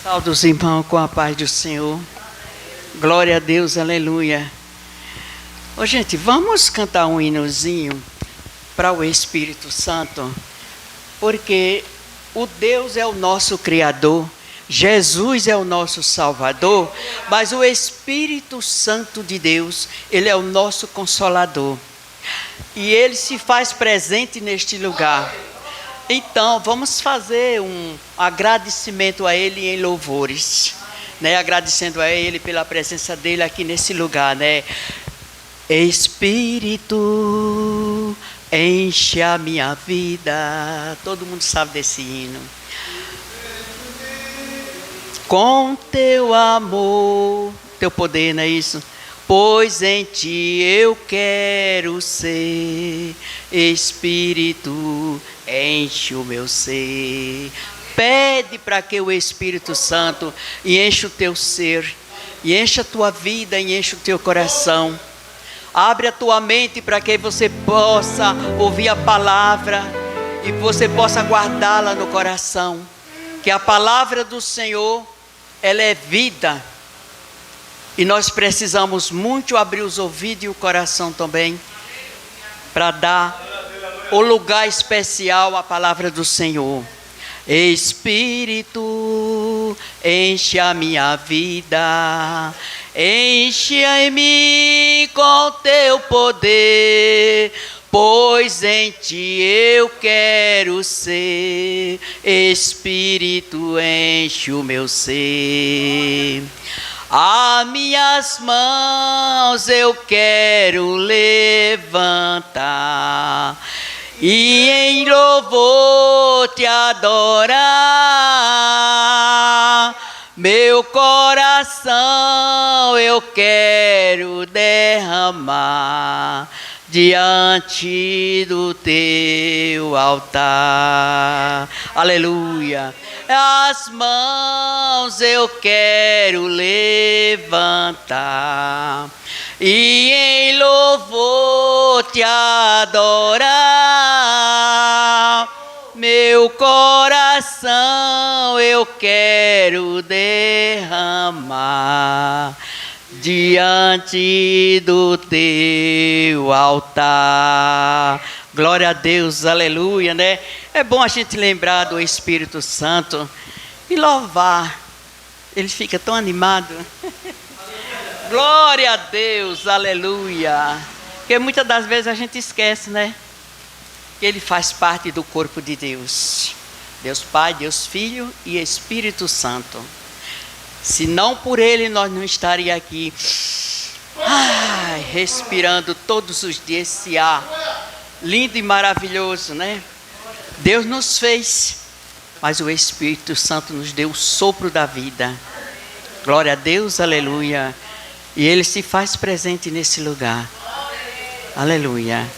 Saúde os irmãos com a paz do Senhor. Glória a Deus, aleluia. Ô, gente, vamos cantar um hinozinho para o Espírito Santo, porque o Deus é o nosso Criador, Jesus é o nosso Salvador, mas o Espírito Santo de Deus, Ele é o nosso Consolador. E Ele se faz presente neste lugar. Então, vamos fazer um agradecimento a Ele em louvores, né? Agradecendo a Ele pela presença dEle aqui nesse lugar, né? Espírito, enche a minha vida. Todo mundo sabe desse hino. Com teu amor, teu poder, não é isso? Pois em ti eu quero ser, Espírito, enche o meu ser. Pede para que o Espírito Santo enche o teu ser, e enche a tua vida, e enche o teu coração. Abre a tua mente para que você possa ouvir a palavra e você possa guardá-la no coração. Que a palavra do Senhor, ela é vida. E nós precisamos muito abrir os ouvidos e o coração também, para dar o lugar especial à palavra do Senhor. Espírito, enche a minha vida, enche em mim com teu poder, pois em ti eu quero ser. Espírito, enche o meu ser. As minhas mãos eu quero levantar e em louvor te adorar. Meu coração eu quero derramar diante do teu altar. Aleluia. As mãos eu quero levantar e em louvor te adorar. Meu coração eu quero derramar diante do teu altar. Glória a Deus, aleluia, né? É bom a gente lembrar do Espírito Santo e louvar. Ele fica tão animado. Glória a Deus, aleluia. Porque muitas das vezes a gente esquece, né? Que Ele faz parte do corpo de Deus. Deus Pai, Deus Filho e Espírito Santo. Se não por Ele, nós não estaríamos aqui respirando todos os dias esse ar lindo e maravilhoso, né? Deus nos fez, mas o Espírito Santo nos deu o sopro da vida. Glória a Deus, aleluia. E Ele se faz presente nesse lugar. Aleluia.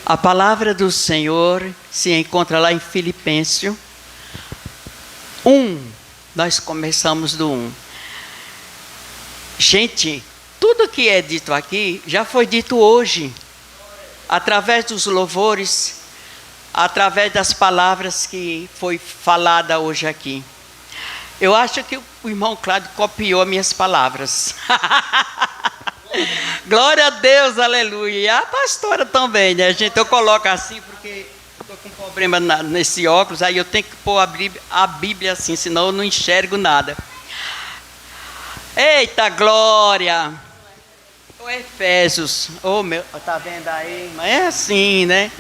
A palavra do Senhor se encontra lá em Filipenses 1. Nós começamos do 1. Gente, tudo que é dito aqui já foi dito hoje, através dos louvores, através das palavras que foi falada hoje aqui. Eu acho que o irmão Cláudio copiou minhas palavras. Glória a Deus, aleluia. E a pastora também, né, gente? Eu coloco assim porque estou com problema nesse óculos, aí eu tenho que pôr a Bíblia assim, senão eu não enxergo nada. Eita glória! O Efésios, meu, tá vendo aí? Mas é assim, né?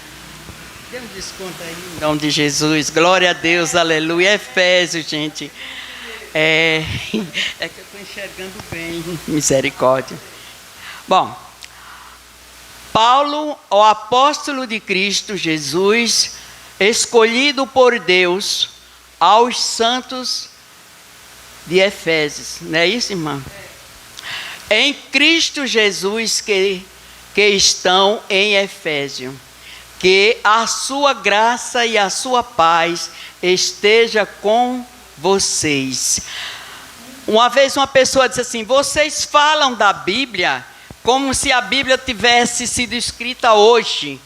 Dê um desconto aí, em nome de Jesus. Glória a Deus, aleluia. Efésios, gente. É que eu estou enxergando bem, misericórdia. Bom, Paulo, o apóstolo de Cristo Jesus, escolhido por Deus aos santos de Efésios. Não é isso, irmã? Em Cristo Jesus que estão em Efésio. Que a sua graça e a sua paz esteja com vocês. Uma vez uma pessoa disse assim: vocês falam da Bíblia como se a Bíblia tivesse sido escrita hoje.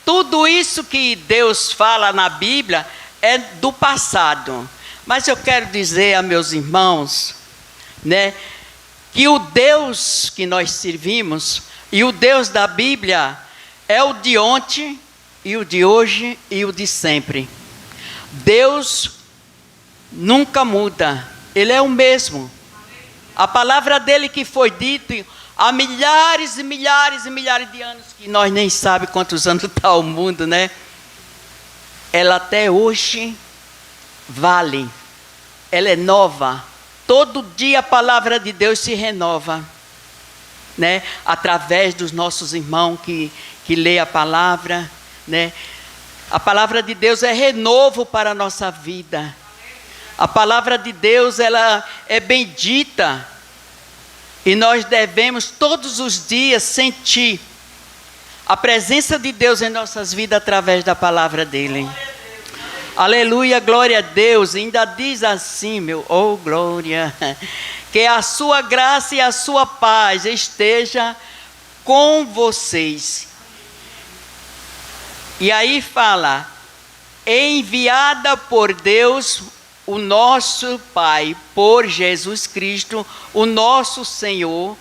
Tudo isso que Deus fala na Bíblia é do passado, Mas eu quero dizer a meus irmãos, né, que o Deus que nós servimos e o Deus da Bíblia é o de ontem e o de hoje e o de sempre. Deus nunca muda, Ele é o mesmo. A palavra dele que foi dita há milhares e milhares e milhares de anos, que nós nem sabemos quantos anos está o mundo, né? Ela até hoje vale, ela é nova. Todo dia a palavra de Deus se renova, né? Através dos nossos irmãos que lê a palavra, né? A palavra de Deus é renovo para a nossa vida. A palavra de Deus, ela é bendita. E nós devemos todos os dias sentir a presença de Deus em nossas vidas através da palavra dele. Aleluia, glória a Deus. Ainda diz assim, oh glória, que a sua graça e a sua paz esteja com vocês. E aí fala, enviada por Deus, o nosso Pai, por Jesus Cristo, o nosso Senhor,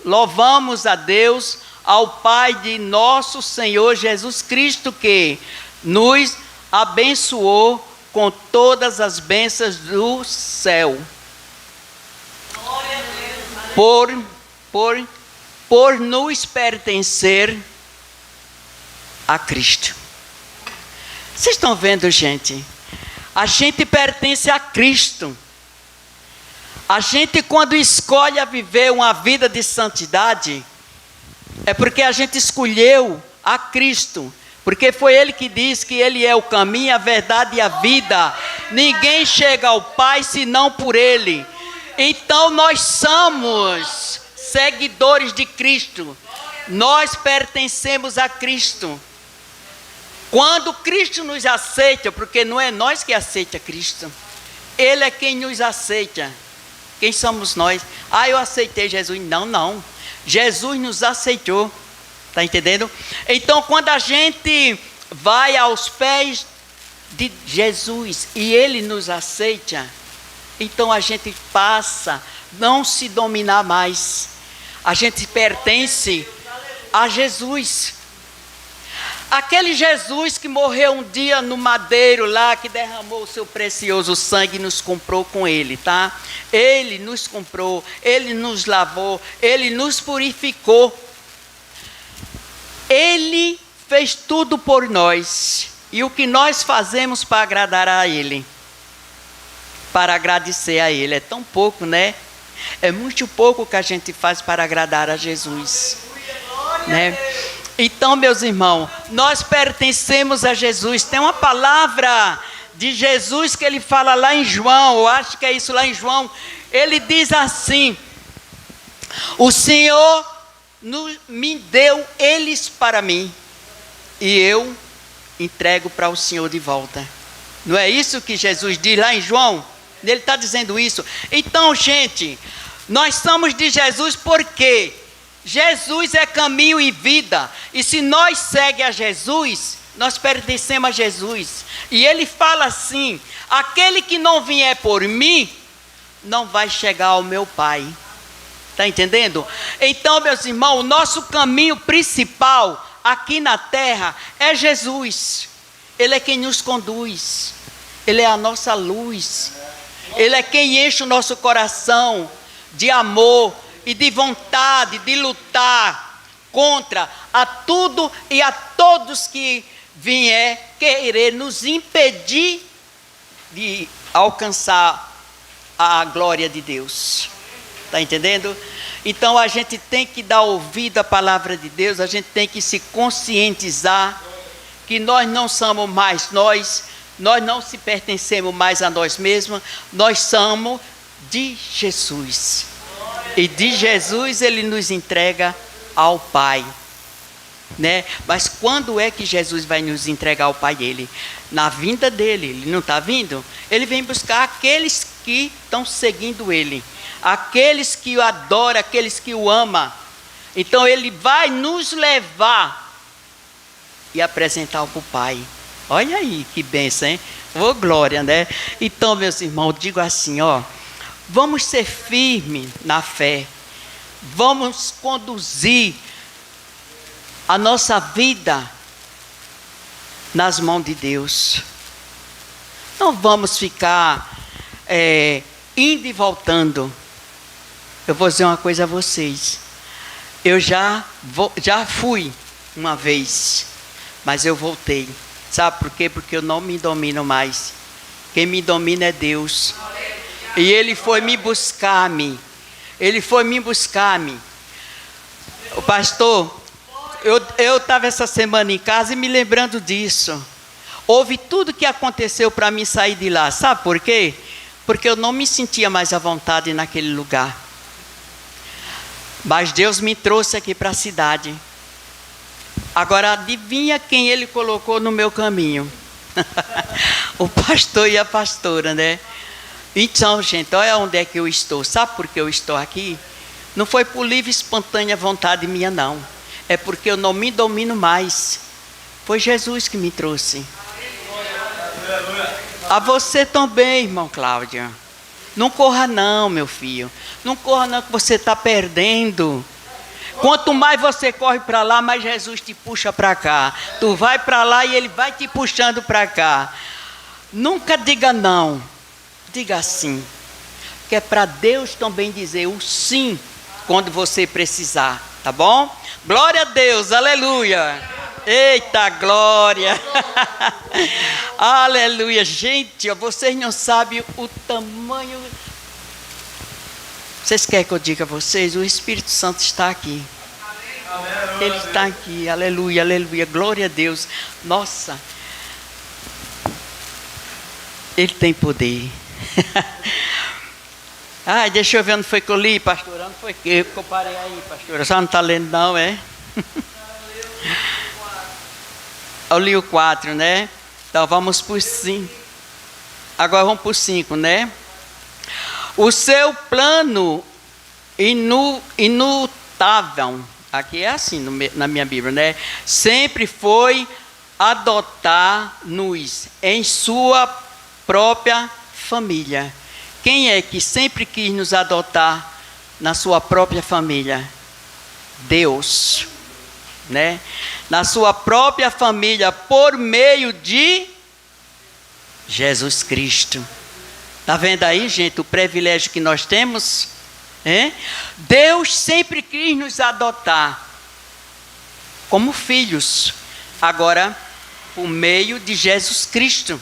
louvamos a Deus, ao Pai de nosso Senhor Jesus Cristo, que nos abençoou com todas as bênçãos do céu. Por nos pertencer a Cristo. Vocês estão vendo, gente? A gente pertence a Cristo. A gente, quando escolhe a viver uma vida de santidade, é porque a gente escolheu a Cristo. Porque foi Ele que diz que Ele é o caminho, a verdade e a vida. Ninguém chega ao Pai senão por Ele. Então nós somos seguidores de Cristo. Nós pertencemos a Cristo. Quando Cristo nos aceita, porque não é nós que aceita Cristo, Ele é quem nos aceita. Quem somos nós? Eu aceitei Jesus. Não. Jesus nos aceitou. Está entendendo? Então, quando a gente vai aos pés de Jesus e Ele nos aceita, então a gente passa a não se dominar mais. A gente pertence a Jesus. Aquele Jesus que morreu um dia no madeiro lá, que derramou o seu precioso sangue e nos comprou com Ele, tá? Ele nos comprou, Ele nos lavou, Ele nos purificou. Ele fez tudo por nós. E o que nós fazemos para agradar a Ele? Para agradecer a Ele. É tão pouco, né? É muito pouco que a gente faz para agradar a Jesus, né? Então, meus irmãos, nós pertencemos a Jesus. Tem uma palavra de Jesus que ele fala lá em João, eu acho que é isso lá em João. Ele diz assim: o Senhor me deu eles para mim, e eu entrego para o Senhor de volta. Não é isso que Jesus diz lá em João? Ele está dizendo isso. Então, gente, nós somos de Jesus porque Jesus é caminho e vida. E se nós seguimos a Jesus, nós pertencemos a Jesus. E ele fala assim: aquele que não vier por mim, não vai chegar ao meu Pai. Está entendendo? Então, meus irmãos, o nosso caminho principal aqui na terra é Jesus. Ele é quem nos conduz. Ele é a nossa luz. Ele é quem enche o nosso coração de amor e de vontade de lutar contra a tudo e a todos que vier querer nos impedir de alcançar a glória de Deus. Está entendendo? Então a gente tem que dar ouvido à palavra de Deus, a gente tem que se conscientizar que nós não somos mais nós não se pertencemos mais a nós mesmos, nós somos de Jesus. E de Jesus ele nos entrega ao Pai, né? Mas quando é que Jesus vai nos entregar ao Pai dele? Na vinda dele. Ele não está vindo? Ele vem buscar aqueles que estão seguindo ele, aqueles que o adoram, aqueles que o amam. Então ele vai nos levar e apresentar para o Pai. Olha aí que bênção, hein? Ô glória, né? Então, meus irmãos, digo assim, ó. Vamos ser firmes na fé. Vamos conduzir a nossa vida nas mãos de Deus. Não vamos ficar indo e voltando. Eu vou dizer uma coisa a vocês. Eu já fui uma vez, mas eu voltei. Sabe por quê? Porque eu não me domino mais. Quem me domina é Deus. E Ele foi me buscar-me. Ele foi me buscar-me. O pastor, eu estava essa semana em casa e me lembrando disso. Houve tudo que aconteceu para mim sair de lá. Sabe por quê? Porque eu não me sentia mais à vontade naquele lugar. Mas Deus me trouxe aqui para a cidade. Agora adivinha quem Ele colocou no meu caminho? O pastor e a pastora, né? Então, gente, olha onde é que eu estou. Sabe por que eu estou aqui? Não foi por livre e espontânea vontade minha, não. É porque eu não me domino mais. Foi Jesus que me trouxe. A você também, irmão Cláudio. Não corra não, meu filho. Não corra não, que você está perdendo. Quanto mais você corre para lá, mais Jesus te puxa para cá. Tu vai para lá e Ele vai te puxando para cá. Nunca diga não. Diga sim. Que é para Deus também dizer o sim quando você precisar. Tá bom? Glória a Deus. Aleluia. Eita glória. Aleluia. Gente, vocês não sabem o tamanho. Vocês querem que eu diga a vocês? O Espírito Santo está aqui. Ele está aqui. Aleluia, aleluia. Glória a Deus. Nossa. Ele tem poder. Ai, deixa eu ver onde foi que eu li, pastora. Onde foi que eu parei aí, pastora? Só não está lendo não, é? Eu li o 4, né? Então vamos por 5. Agora vamos por 5, né? O seu plano imutável, aqui é assim na minha Bíblia, né? Sempre foi adotar-nos em sua própria família. Quem é que sempre quis nos adotar na sua própria família? Deus, né? Na sua própria família, por meio de Jesus Cristo. Está vendo aí, gente, o privilégio que nós temos? Deus sempre quis nos adotar como filhos. Agora, por meio de Jesus Cristo.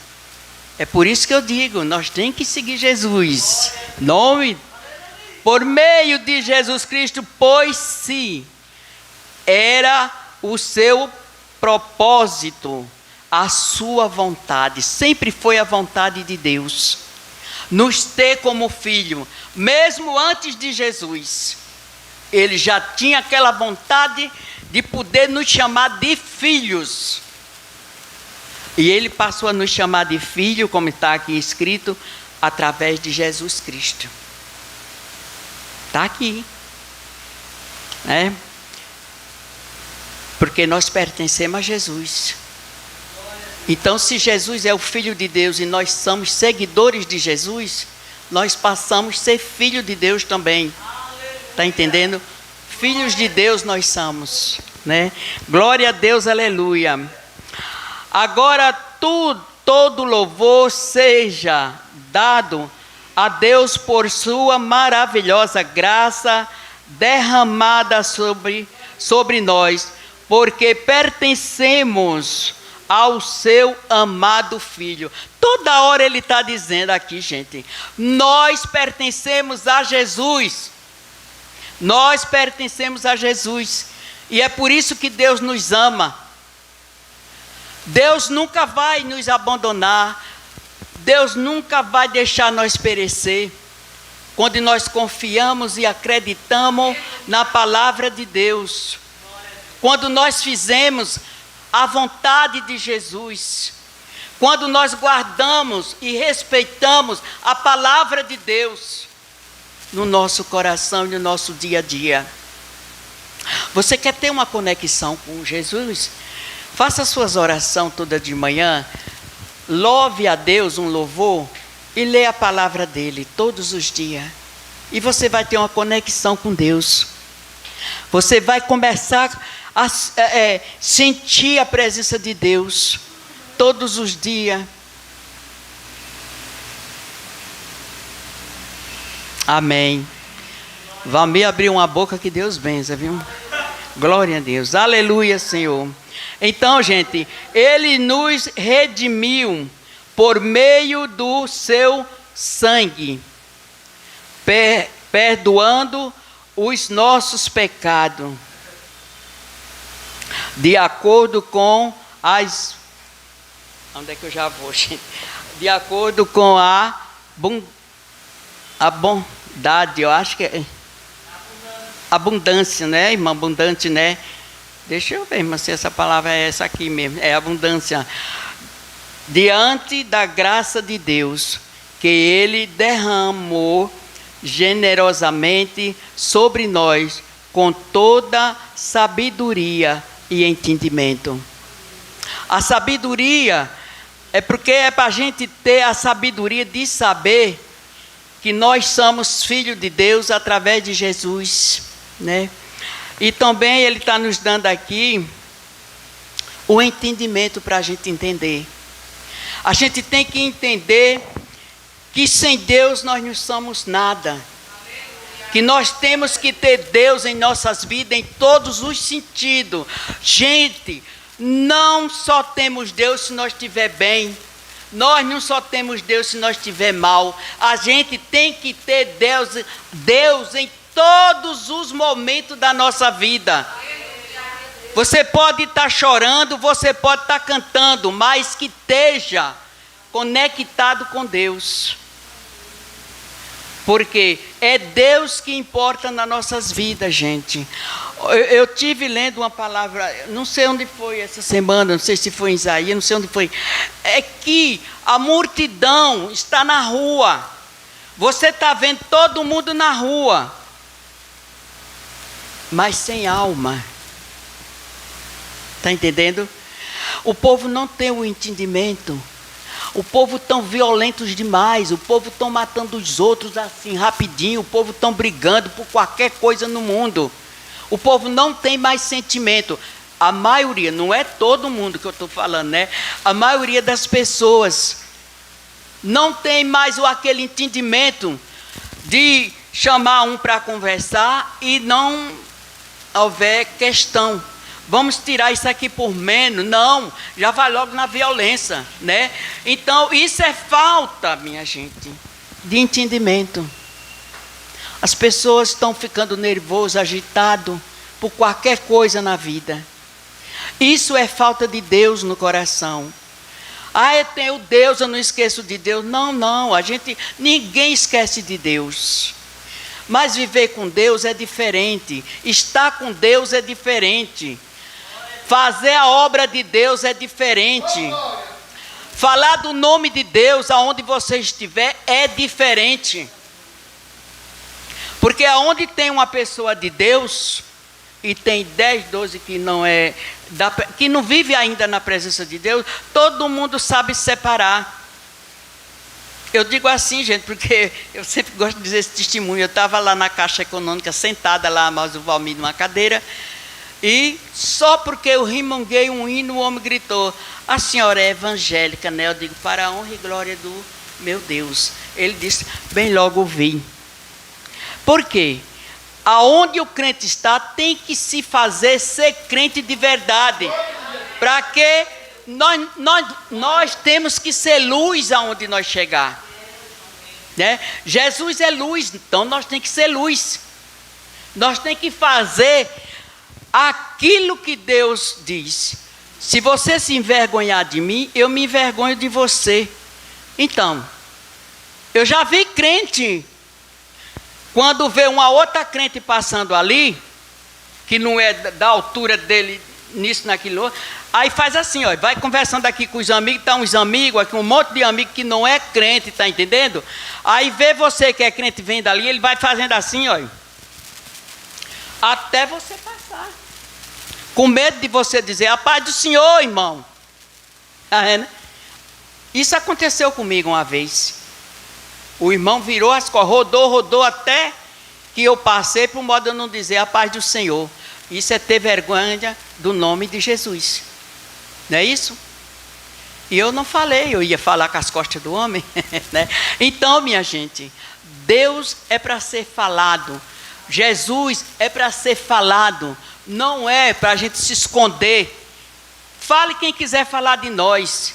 É por isso que eu digo, nós temos que seguir Jesus. Por meio de Jesus Cristo, pois se era o seu propósito, a sua vontade, sempre foi a vontade de Deus, nos ter como filho, mesmo antes de Jesus. Ele já tinha aquela vontade de poder nos chamar de filhos. E Ele passou a nos chamar de filho, como está aqui escrito, através de Jesus Cristo. Está aqui. Porque nós pertencemos a Jesus. Então, se Jesus é o Filho de Deus e nós somos seguidores de Jesus, nós passamos a ser filho de Deus também. Está entendendo? Filhos de Deus nós somos, né? Glória a Deus, aleluia. Agora todo louvor seja dado a Deus por sua maravilhosa graça derramada sobre nós, porque pertencemos ao seu amado Filho. Toda hora ele está dizendo aqui, gente, nós pertencemos a Jesus. Nós pertencemos a Jesus. E é por isso que Deus nos ama. Deus nunca vai nos abandonar. Deus nunca vai deixar nós perecer. Quando nós confiamos e acreditamos na palavra de Deus. Quando nós fizemos a vontade de Jesus. Quando nós guardamos e respeitamos a palavra de Deus no nosso coração e no nosso dia a dia. Você quer ter uma conexão com Jesus? Faça suas orações toda de manhã, louve a Deus um louvor e lê a palavra dele todos os dias. E você vai ter uma conexão com Deus. Você vai começar a sentir a presença de Deus todos os dias. Amém. Valmir abriu uma boca que Deus benza, viu? Glória a Deus. Aleluia, Senhor. Então, gente, Ele nos redimiu por meio do seu sangue, perdoando os nossos pecados, de acordo com as... Onde é que eu já vou, gente? De acordo com a bondade, eu acho que é... Abundância, né, irmã? Abundante, né? Deixa eu ver, mas se essa palavra é essa aqui mesmo. É abundância. Diante da graça de Deus, que Ele derramou generosamente sobre nós, com toda sabedoria e entendimento. A sabedoria é porque é para a gente ter a sabedoria de saber que nós somos filhos de Deus através de Jesus, né? E também Ele está nos dando aqui o entendimento para a gente entender. A gente tem que entender que sem Deus nós não somos nada. Que nós temos que ter Deus em nossas vidas em todos os sentidos. Gente, não só temos Deus se nós estiver bem. Nós não só temos Deus se nós estiver mal. A gente tem que ter Deus em todos os momentos da nossa vida. Você pode estar chorando, você pode estar cantando, mas que esteja conectado com Deus. Porque é Deus que importa nas nossas vidas, gente. Eu tive lendo uma palavra, não sei onde foi essa semana, não sei se foi em Isaías, não sei onde foi. É que a multidão está na rua. Você está vendo todo mundo na rua, mas sem alma. Está entendendo? O povo não tem o entendimento. O povo tão violentos demais. O povo tão matando os outros assim rapidinho. O povo tão brigando por qualquer coisa no mundo. O povo não tem mais sentimento. A maioria, não é todo mundo que eu estou falando, né? A maioria das pessoas não tem mais aquele entendimento de chamar um para conversar e não houver questão. Vamos tirar isso aqui por menos. Não, já vai logo na violência, né? Então, isso é falta, minha gente, de entendimento. As pessoas estão ficando nervosas, agitadas por qualquer coisa na vida. Isso é falta de Deus no coração. Ah, eu tenho Deus, eu não esqueço de Deus. Não, ninguém esquece de Deus. Mas viver com Deus é diferente. Estar com Deus é diferente. Fazer a obra de Deus é diferente. Falar do nome de Deus aonde você estiver é diferente. Porque aonde tem uma pessoa de Deus e tem 10, 12 que que não vive ainda na presença de Deus, todo mundo sabe separar. Eu digo assim, gente, porque eu sempre gosto de dizer esse testemunho. Eu estava lá na Caixa Econômica, sentada lá, mas o Valmir numa cadeira, e só porque eu rimonguei um hino, o homem gritou: a senhora é evangélica, né? Eu digo: para a honra e glória do meu Deus. Ele disse: bem logo ouvi. Por quê? Aonde o crente está, tem que se fazer ser crente de verdade. Para que nós temos que ser luz aonde nós chegar, né? Jesus é luz, então nós temos que ser luz. Nós temos que fazer aquilo que Deus diz. Se você se envergonhar de mim, eu me envergonho de você. Então, eu já vi crente, quando vê uma outra crente passando ali, que não é da altura dele, nisso, naquilo, aí faz assim, ó, vai conversando aqui com os amigos, tá uns amigos aqui, um monte de amigos que não é crente, tá entendendo? Aí vê você que é crente vendo ali, ele vai fazendo assim, ó, até você passar. Com medo de você dizer, a paz do Senhor, irmão. Né? Isso aconteceu comigo uma vez. O irmão virou as costas, rodou até que eu passei por modo de eu não dizer a paz do Senhor. Isso é ter vergonha do nome de Jesus. Não é isso? E eu não falei, eu ia falar com as costas do homem. Né? Então, minha gente, Deus é para ser falado. Jesus é para ser falado. Não é para a gente se esconder. Fale quem quiser falar de nós.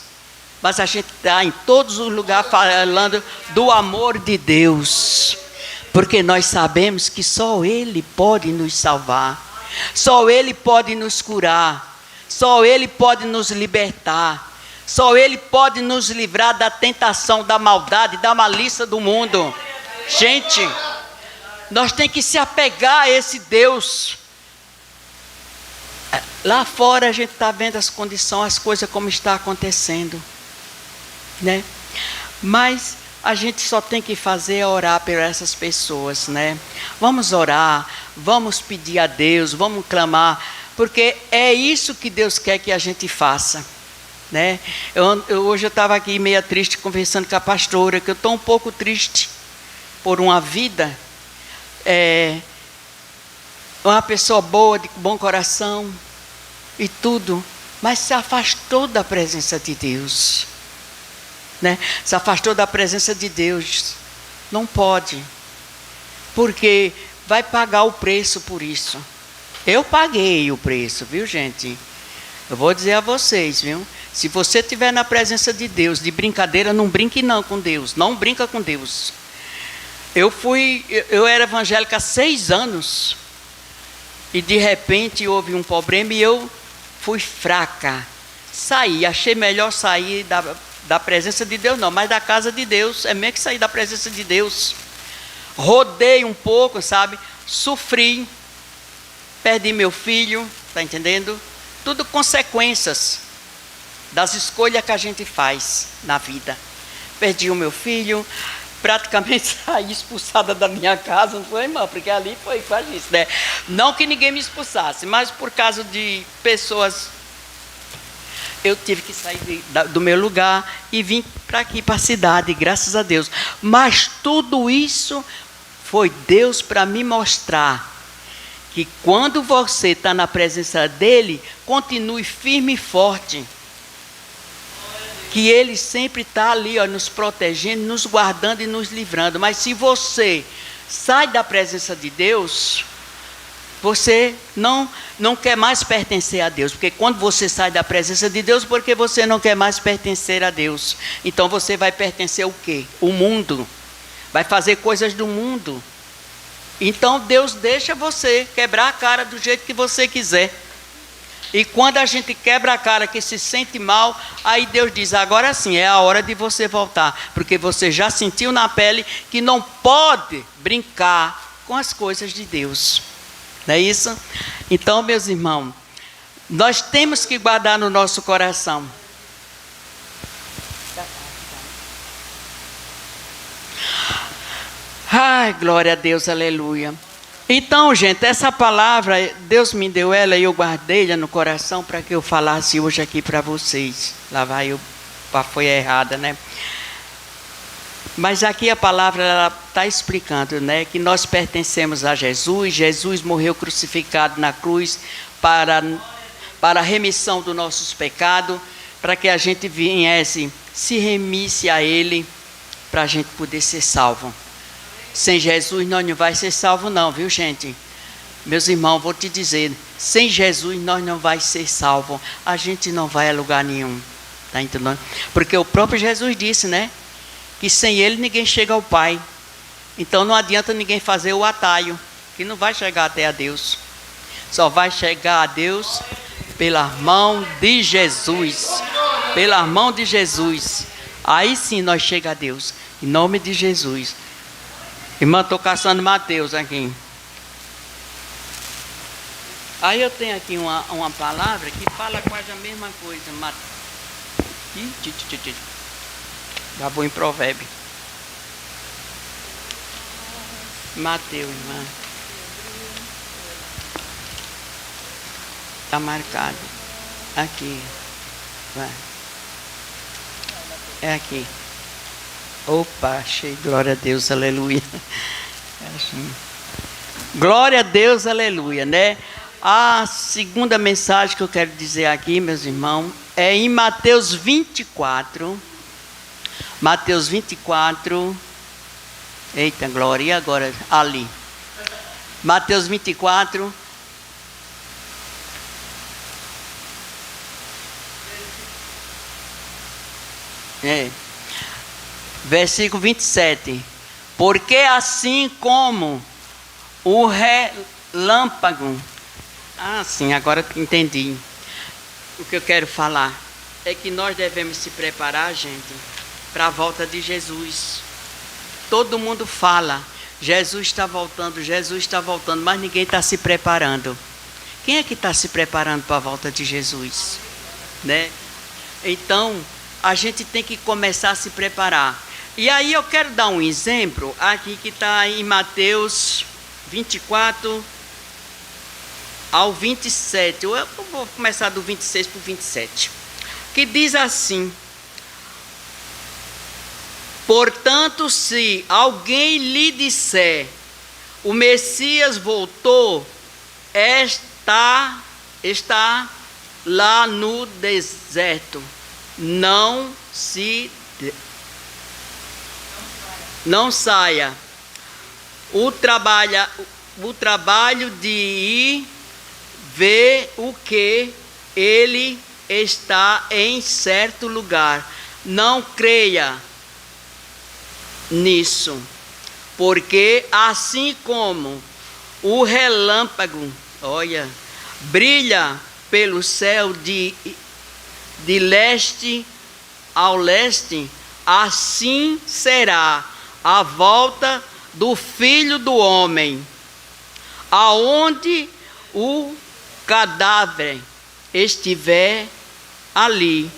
Mas a gente está em todos os lugares falando do amor de Deus. Porque nós sabemos que só Ele pode nos salvar. Só Ele pode nos curar. Só Ele pode nos libertar. Só Ele pode nos livrar da tentação, da maldade, da malícia do mundo. Gente, nós temos que se apegar a esse Deus. Lá fora a gente está vendo as condições, as coisas como está acontecendo. Né? Mas a gente só tem que fazer é orar por essas pessoas. Né? Vamos orar, vamos pedir a Deus, vamos clamar. Porque é isso que Deus quer que a gente faça. Né? Hoje eu estava aqui meio triste conversando com a pastora, que eu estou um pouco triste por uma vida, uma pessoa boa, de bom coração e tudo, mas se afastou da presença de Deus. Né? Se afastou da presença de Deus. Não pode, porque vai pagar o preço por isso. Eu paguei o preço, viu, gente? Eu vou dizer a vocês, viu? Se você estiver na presença de Deus, de brincadeira, não brinque não com Deus. Não brinca com Deus. Eu era evangélica há 6 anos. E de repente houve um problema e eu fui fraca. Saí, achei melhor sair da presença de Deus, não, mas da casa de Deus. É mesmo que sair da presença de Deus. Rodei um pouco, sabe? Sofri. Perdi meu filho, está entendendo? Tudo consequências das escolhas que a gente faz na vida. Perdi o meu filho, praticamente saí expulsada da minha casa, não foi, irmã? Porque ali foi quase isso, né? Não que ninguém me expulsasse, mas por causa de pessoas, eu tive que sair do meu lugar e vim para aqui, para a cidade, graças a Deus. Mas tudo isso foi Deus para me mostrar que quando você está na presença dEle, continue firme e forte. Que Ele sempre está ali, ó, nos protegendo, nos guardando e nos livrando. Mas se você sai da presença de Deus, você não quer mais pertencer a Deus. Porque quando você sai da presença de Deus, porque você não quer mais pertencer a Deus. Então você vai pertencer ao quê? O mundo. Vai fazer coisas do mundo. Então Deus deixa você quebrar a cara do jeito que você quiser. E quando a gente quebra a cara, que se sente mal, aí Deus diz, agora sim, é a hora de você voltar. Porque você já sentiu na pele que não pode brincar com as coisas de Deus. Não é isso? Então, meus irmãos, nós temos que guardar no nosso coração. Ai, glória a Deus, aleluia. Então, gente, essa palavra, Deus me deu ela e eu guardei-la no coração para que eu falasse hoje aqui para vocês. Lá vai eu, foi errada, né? Mas aqui a palavra está explicando, né, que nós pertencemos a Jesus. Jesus morreu crucificado na cruz para a remissão dos nossos pecados, para que a gente viesse, se remisse a Ele, para a gente poder ser salvo. Sem Jesus nós não vai ser salvo não, viu, gente? Meus irmãos, vou te dizer, sem Jesus nós não vai ser salvo. A gente não vai a lugar nenhum, tá entendendo? Porque o próprio Jesus disse, né, que sem Ele ninguém chega ao Pai. Então não adianta ninguém fazer o atalho, que não vai chegar até a Deus. Só vai chegar a Deus pela mão de Jesus. Pela mão de Jesus. Aí sim nós chegamos a Deus. Em nome de Jesus. Irmã, estou caçando Mateus aqui. Aí eu tenho aqui uma palavra que fala quase a mesma coisa. Já vou em Provérbio. Mateus, irmã. Está marcado. Aqui. Vai. É aqui. Opa, achei. Glória a Deus, aleluia. É assim. Glória a Deus, aleluia, né? A segunda mensagem que eu quero dizer aqui, meus irmãos, é em Mateus 24. Mateus 24. Eita, glória. E agora? Ali. Mateus 24. Versículo 27. Porque assim como o relâmpago... Ah, sim, agora entendi. O que eu quero falar é que nós devemos se preparar, gente, para a volta de Jesus. Todo mundo fala, Jesus está voltando, mas ninguém está se preparando. Quem é que está se preparando para a volta de Jesus? Né? Então, a gente tem que começar a se preparar. E aí eu quero dar um exemplo aqui que está em Mateus 24 ao 27. Eu vou começar do 26 para o 27. Que diz assim: portanto, se alguém lhe disser, o Messias voltou, está lá no deserto, não saia. O trabalho de ir ver o que ele está em certo lugar. Não creia nisso, porque assim como o relâmpago, olha, brilha pelo céu de leste ao leste, assim será a volta do Filho do Homem. Aonde o cadáver estiver, ali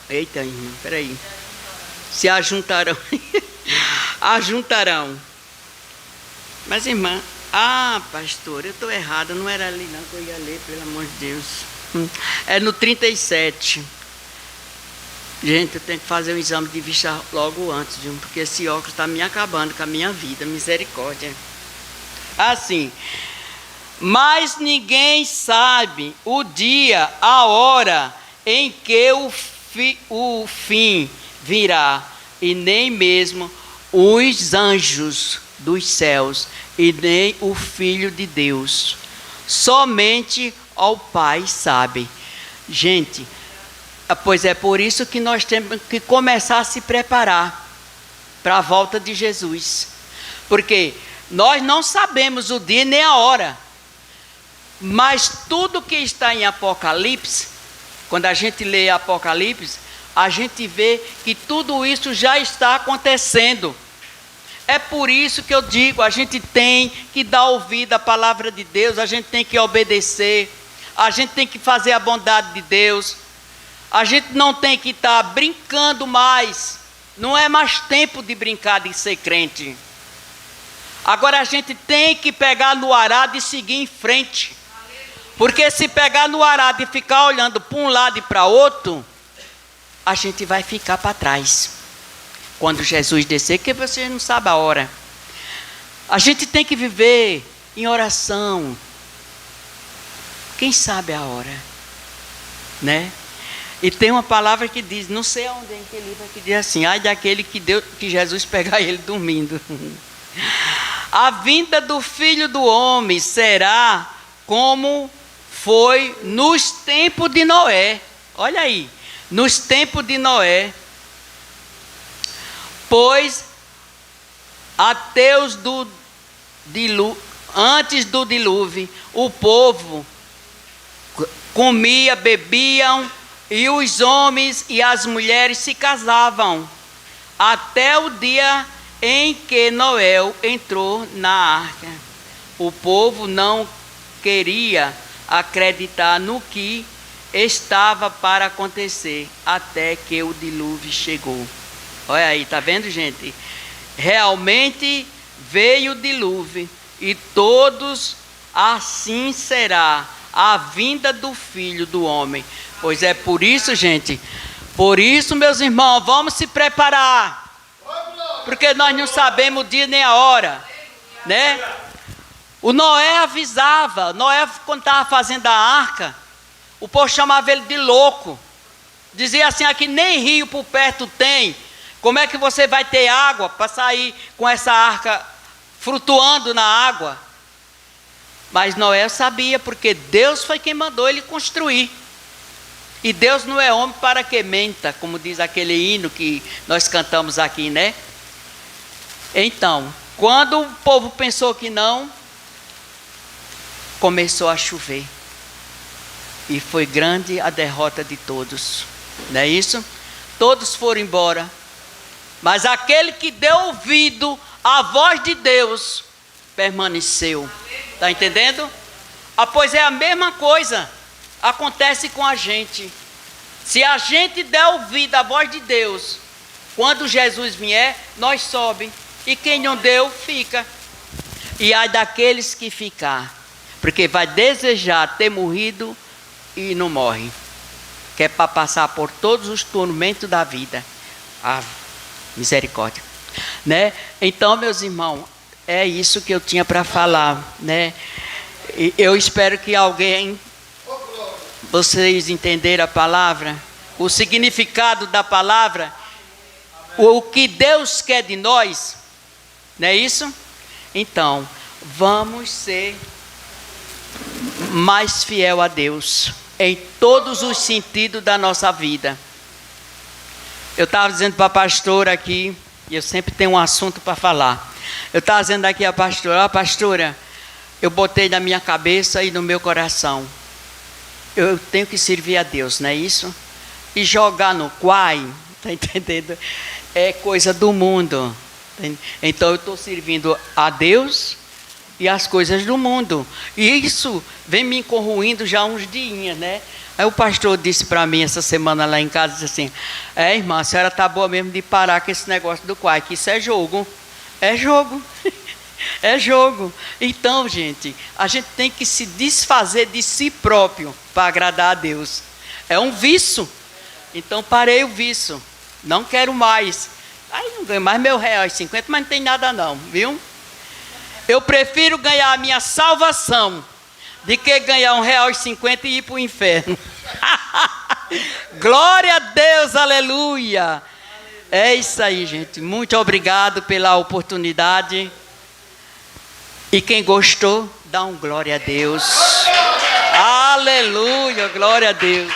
eita, irmão, peraí. Se ajuntarão. Ajuntarão. Mas, irmã, pastor, eu estou errada, não era ali não que eu ia ler, pelo amor de Deus. É no 37. Gente, eu tenho que fazer um exame de vista logo antes, viu? Porque esse óculos está me acabando com a minha vida, misericórdia. Assim, mas ninguém sabe o dia, a hora em que o fim virá, e nem mesmo os anjos dos céus, e nem o Filho de Deus. Somente ao Pai sabe. Gente, pois é por isso que nós temos que começar a se preparar para a volta de Jesus. Porque nós não sabemos o dia nem a hora. Mas tudo que está em Apocalipse, quando a gente lê Apocalipse, a gente vê que tudo isso já está acontecendo. É por isso que eu digo, a gente tem que dar ouvido à palavra de Deus, a gente tem que obedecer, a gente tem que fazer a bondade de Deus, a gente não tem que estar brincando mais, não é mais tempo de brincar de ser crente. Agora a gente tem que pegar no arado e seguir em frente, porque se pegar no arado e ficar olhando para um lado e para outro, a gente vai ficar para trás. Quando Jesus descer, que você não sabe a hora. A gente tem que viver em oração. Quem sabe a hora, né? E tem uma palavra que diz, não sei onde é que livro que diz assim: ai daquele que Jesus pegar ele dormindo. A vinda do Filho do Homem será como foi nos tempos de Noé. Olha aí, nos tempos de Noé. Pois antes do dilúvio, o povo comia, bebiam, e os homens e as mulheres se casavam, até o dia em que Noé entrou na arca. O povo não queria acreditar no que estava para acontecer, até que o dilúvio chegou. Olha aí, tá vendo, gente? Realmente veio o dilúvio e todos assim será a vinda do Filho do Homem. Pois é por isso, gente, por isso, meus irmãos, vamos se preparar, porque nós não sabemos o dia nem a hora, né? O Noé avisava, Noé quando estava fazendo a arca, o povo chamava ele de louco, dizia assim, aqui nem rio por perto tem, como é que você vai ter água para sair com essa arca flutuando na água? Mas Noé sabia, porque Deus foi quem mandou ele construir. E Deus não é homem para que menta, como diz aquele hino que nós cantamos aqui, né? Então, quando o povo pensou que não, começou a chover. E foi grande a derrota de todos. Não é isso? Todos foram embora. Mas aquele que deu ouvido à voz de Deus, permaneceu. Está entendendo? Pois é a mesma coisa. Acontece com a gente. Se a gente der ouvido à voz de Deus, quando Jesus vier, nós sobe. E quem não deu, fica. E ai daqueles que ficar, porque vai desejar ter morrido e não morre. Que é para passar por todos os tormentos da vida. Misericórdia. Né? Então, meus irmãos, é isso que eu tinha para falar, né? E eu espero que alguém, vocês entenderam a palavra, o significado da palavra, o que Deus quer de nós, não é isso? Então, vamos ser mais fiel a Deus em todos os sentidos da nossa vida. Eu estava dizendo para a pastora aqui, e eu sempre tenho um assunto para falar. Eu estava dizendo aqui a pastora, pastora, eu botei na minha cabeça e no meu coração, eu tenho que servir a Deus, não é isso? E jogar no quai, está entendendo? É coisa do mundo. Então eu estou servindo a Deus e as coisas do mundo. E isso vem me corroendo já uns dias, né? Aí o pastor disse para mim essa semana lá em casa, disse assim, irmã, a senhora está boa mesmo de parar com esse negócio do quai, que isso é jogo. É jogo. É jogo. Então, gente, a gente tem que se desfazer de si próprio para agradar a Deus. É um vício. Então parei o vício. Não quero mais. Aí não ganho mais meu R$1,50, mas não tem nada não, viu? Eu prefiro ganhar a minha salvação de que ganhar R$1,50 e ir para o inferno. Glória a Deus, aleluia. É isso aí, gente. Muito obrigado pela oportunidade. E quem gostou, dá um glória a Deus. Aleluia, glória a Deus.